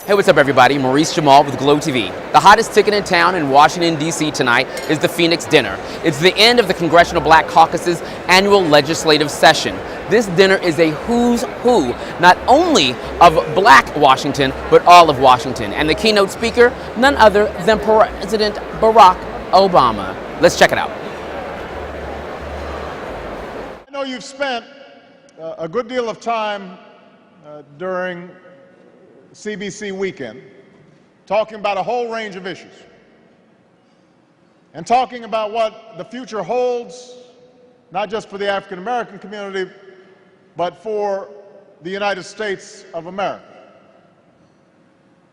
Hey, what's up everybody? Maurice Jamal with Glow TV. The hottest ticket in town in Washington, D.C. tonight is the Phoenix Dinner. It's the end of the Congressional Black Caucus's annual legislative session. This dinner is a who's who, not only of Black Washington, but all of Washington. And the keynote speaker, none other than President Barack Obama. Let's check it out. I know you've spent a good deal of time during CBC weekend talking about a whole range of issues and talking about what the future holds, not just for the African American community, but for the United States of America.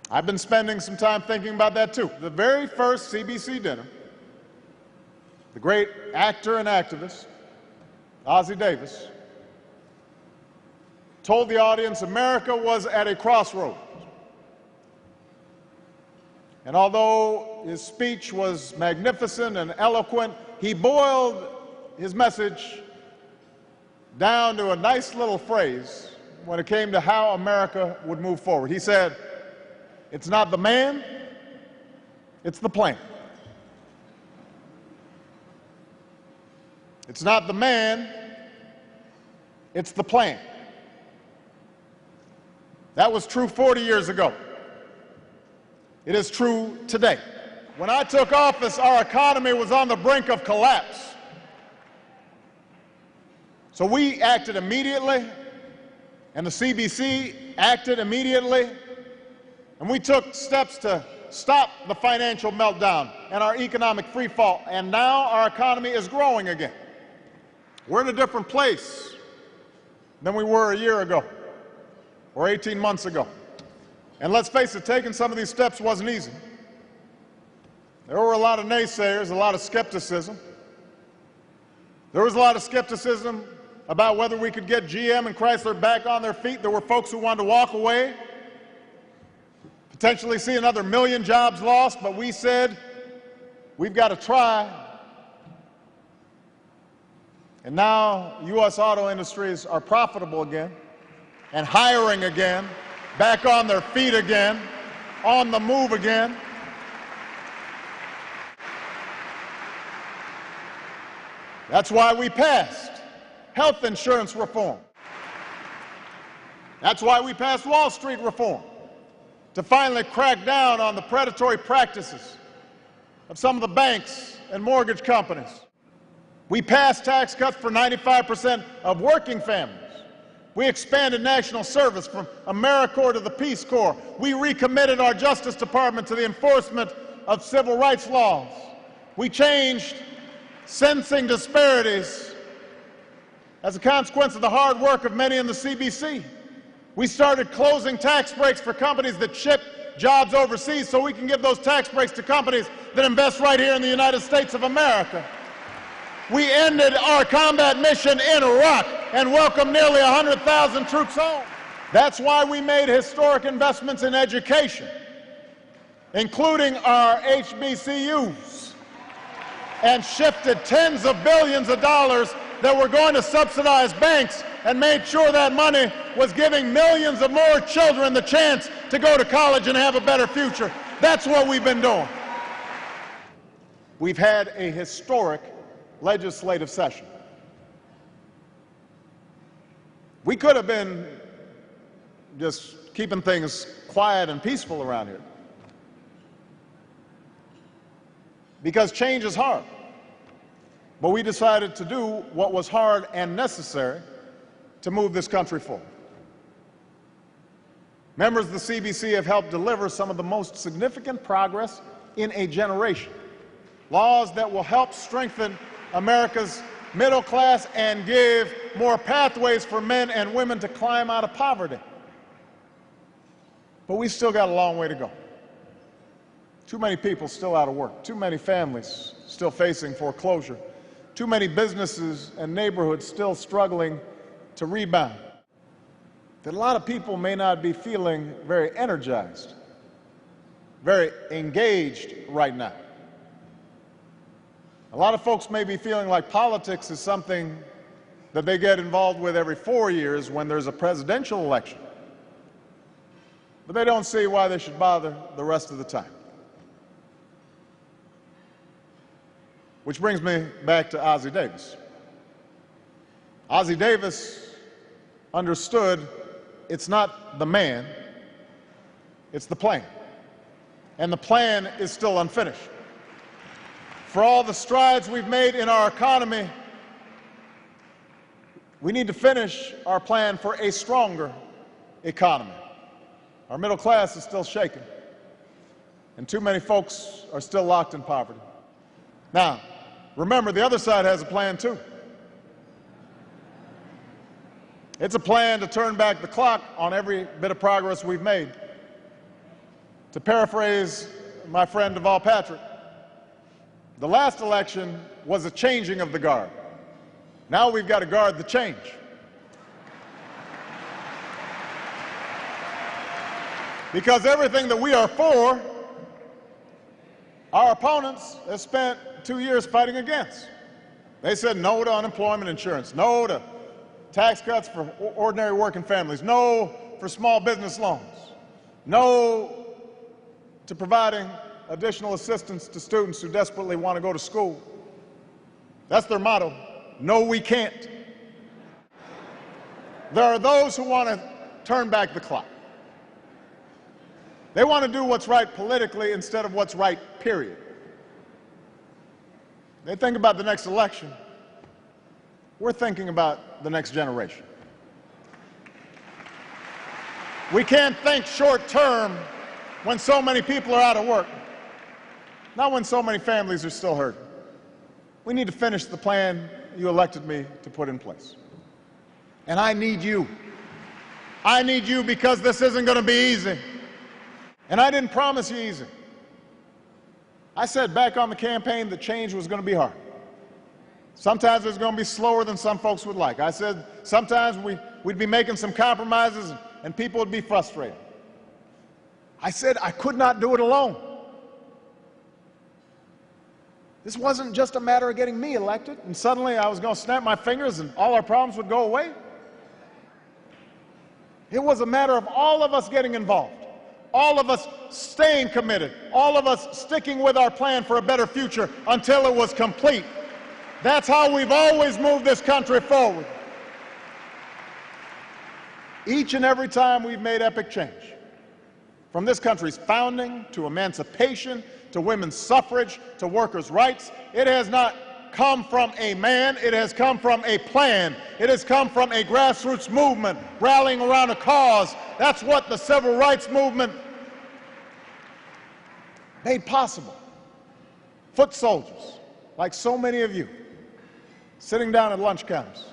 I've been spending some time thinking about that too. The very first CBC dinner, the great actor and activist, Ossie Davis, told the audience America was at a crossroads. And although his speech was magnificent and eloquent, he boiled his message down to a nice little phrase when it came to how America would move forward. He said, "It's not the man, it's the plan." It's not the man, it's the plan. That was true 40 years ago. It is true today. When I took office, our economy was on the brink of collapse. So we acted immediately, and the CBC acted immediately, and we took steps to stop the financial meltdown and our economic freefall, and now our economy is growing again. We're in a different place than we were a year ago or 18 months ago. And let's face it, taking some of these steps wasn't easy. There were a lot of naysayers, a lot of skepticism. There was a lot of skepticism about whether we could get GM and Chrysler back on their feet. There were folks who wanted to walk away, potentially see another 1 million jobs lost, but we said, we've got to try. And now U.S. auto industries are profitable again and hiring again, back on their feet again, on the move again. That's why we passed health insurance reform. That's why we passed Wall Street reform, to finally crack down on the predatory practices of some of the banks and mortgage companies. We passed tax cuts for 95% of working families. We expanded national service from AmeriCorps to the Peace Corps. We recommitted our Justice Department to the enforcement of civil rights laws. We changed sentencing disparities as a consequence of the hard work of many in the CBC. We started closing tax breaks for companies that ship jobs overseas so we can give those tax breaks to companies that invest right here in the United States of America. We ended our combat mission in Iraq and welcomed nearly 100,000 troops home. That's why we made historic investments in education, including our HBCUs, and shifted tens of billions of dollars that were going to subsidize banks and made sure that money was giving millions of more children the chance to go to college and have a better future. That's what we've been doing. We've had a historic legislative session. We could have been just keeping things quiet and peaceful around here, because change is hard. But we decided to do what was hard and necessary to move this country forward. Members of the CBC have helped deliver some of the most significant progress in a generation. Laws that will help strengthen America's middle class and give more pathways for men and women to climb out of poverty. But we still got a long way to go. Too many people still out of work. Too many families still facing foreclosure. Too many businesses and neighborhoods still struggling to rebound. That a lot of people may not be feeling very energized, very engaged right now. A lot of folks may be feeling like politics is something that they get involved with every 4 years when there's a presidential election. but they don't see why they should bother the rest of the time. Which brings me back to Ossie Davis. Ossie Davis understood it's not the man, it's the plan. And the plan is still unfinished. For all the strides we've made in our economy, we need to finish our plan for a stronger economy. Our middle class is still shaken, and too many folks are still locked in poverty. Now, remember, the other side has a plan too. It's a plan to turn back the clock on every bit of progress we've made. To paraphrase my friend Deval Patrick, the last election was a changing of the guard. Now we've got to guard the change. Because everything that we are for, our opponents have spent 2 years fighting against. They said no to unemployment insurance, no to tax cuts for ordinary working families, no for small business loans, no to providing additional assistance to students who desperately want to go to school. That's their motto. No, we can't. There are those who want to turn back the clock. They want to do what's right politically instead of what's right, period. They think about the next election. We're thinking about the next generation. We can't think short term when so many people are out of work, not when so many families are still hurting. We need to finish the plan you elected me to put in place. And I need you. I need you because this isn't going to be easy. And I didn't promise you easy. I said back on the campaign that change was going to be hard. Sometimes it's going to be slower than some folks would like. I said sometimes we'd be making some compromises and people would be frustrated. I said I could not do it alone. This wasn't just a matter of getting me elected and suddenly I was going to snap my fingers and all our problems would go away. It was a matter of all of us getting involved, all of us staying committed, all of us sticking with our plan for a better future until it was complete. That's how we've always moved this country forward. Each and every time we've made epic change, from this country's founding to emancipation, to women's suffrage, to workers' rights, it has not come from a man, it has come from a plan. It has come from a grassroots movement rallying around a cause. That's what the civil rights movement made possible. Foot soldiers, like so many of you, sitting down at lunch counters,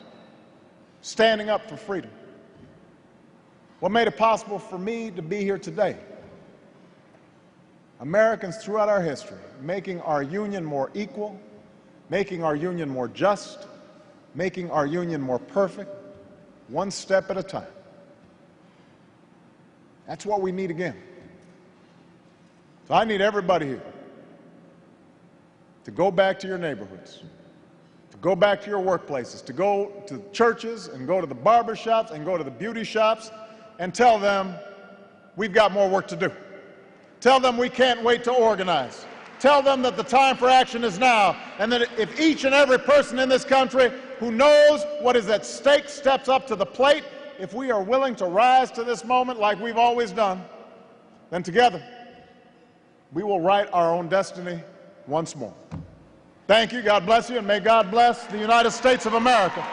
standing up for freedom. What made it possible for me to be here today? Americans throughout our history, making our union more equal, making our union more just, making our union more perfect, one step at a time. That's what we need again. So I need everybody here to go back to your neighborhoods, to go back to your workplaces, to go to churches and go to the barber shops and go to the beauty shops and tell them we've got more work to do. Tell them we can't wait to organize. Tell them that the time for action is now, and that if each and every person in this country who knows what is at stake steps up to the plate, if we are willing to rise to this moment like we've always done, then together we will write our own destiny once more. Thank you, God bless you, and may God bless the United States of America.